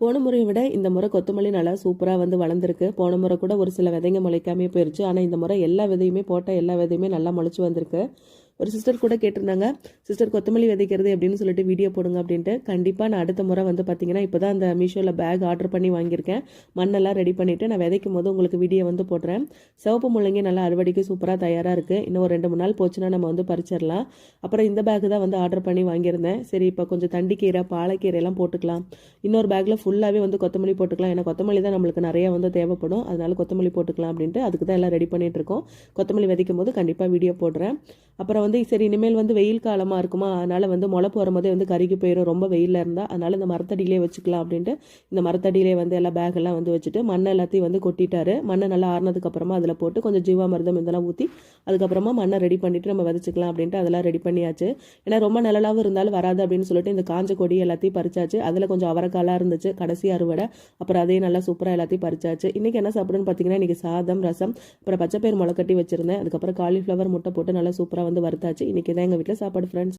போன முறையை விட இந்த முறை கொத்தமல்லி நல்லா சூப்பராக வந்து வளர்ந்துருக்கு. போன முறை கூட ஒரு சில விதைங்க முளைக்காமே போயிருச்சு. ஆனால் இந்த முறை எல்லா விதையுமே போட்ட எல்லா விதையுமே நல்லா முளைச்சி வந்திருக்கு. ஒரு சிஸ்டர் கூட கேட்டிருந்தாங்க, சிஸ்டர் கொத்தமல்லி விதைக்கிறது எப்படின்னு சொல்லிட்டு வீடியோ போடுங்க அப்படின்ட்டு. கண்டிப்பாக நான் அடுத்த முறை வந்து பார்த்தீங்கன்னா இப்போ தான் அந்த மீஷோவில் பேக் ஆர்டர் பண்ணி வாங்கியிருக்கேன். மண்ணெல்லாம் ரெடி பண்ணிவிட்டு நான் விதைக்கும் போது உங்களுக்கு வீடியோ வந்து போடுறேன். சிவப்பு முள்ளங்கி நல்லா அறுவடைக்கு சூப்பராக தயாராக இருக்குது. இன்னும் ஒரு 2-3 நாள் போச்சுன்னா நம்ம வந்து பறிச்சிடலாம். அப்புறம் இந்த பேக் தான் வந்து ஆர்டர் பண்ணி வாங்கியிருந்தேன். சரி இப்போ கொஞ்சம் தண்டிக்கீரை பாலக்கீரை எல்லாம் போட்டுக்கலாம். இன்னொரு பேக்கில் ஃபுல்லாகவே வந்து கொத்தமல்லி போட்டுக்கலாம். ஏன்னா கொத்தமல்லி தான் நம்மளுக்கு நிறைய வந்து தேவைப்படும். அதனால கொத்தமல்லி போட்டுக்கலாம் அப்படின்ட்டு அதுக்கு தான் எல்லாம் ரெடி பண்ணிட்டு இருக்கோம். கொத்தமல்லி விதைக்கும் போது கண்டிப்பாக வீடியோ போடுறேன். அப்புறம் வந்து சரி இனிமேல் வந்து வெயில் காலமாக இருக்குமா, அதனால் வந்து முளைப்பு வரும்போதே வந்து கருகி போயிடும் ரொம்ப வெயிலில் இருந்தால். அதனால் இந்த மரத்தடியிலே வச்சுக்கலாம் அப்படின்ட்டு இந்த மரத்தடியிலே வந்து எல்லா பேக்கெல்லாம் வந்து வச்சுட்டு மண்ணை எல்லாத்தையும் வந்து கொட்டிட்டாரு. மண்ணை நல்லா ஆறுனதுக்கப்புறமா அதில் போட்டு கொஞ்சம் ஜீவாமிர்தம் இதெல்லாம் ஊற்றி அதுக்கப்புறமா மண்ணை ரெடி பண்ணிவிட்டு நம்ம விதைச்சிக்கலாம் அப்படின்ட்டு அதெல்லாம் ரெடி பண்ணியாச்சு. ஏன்னா ரொம்ப நிழலாகவும் இருந்தாலும் வராது அப்படின்னு சொல்லிட்டு இந்த காஞ்ச கொடி எல்லாத்தையும் பறிச்சாச்சு. அதில் கொஞ்சம் அவரைக்காலாம் இருந்துச்சு கடைசி அறுவடை. அப்புறம் அதையும் நல்லா சூப்பராக எல்லாத்தையும் பறிச்சாச்சு. இன்றைக்கி என்ன சாப்பிடுன்னு பார்த்தீங்கன்னா இன்றைக்கி சாதம் ரசம் அப்புறம் பச்சைப்பயிர் முளைக்கட்டி வச்சுருந்தேன். அதுக்கப்புறம் காலிஃப்ளவர் முட்டை போட்டு நல்லா சூப்பராக வந்து வறுத்தாச்சு. இன்றைக்கி தான் எங்கள் வீட்டில் சாப்பாடு ஃப்ரெண்ட்ஸ்.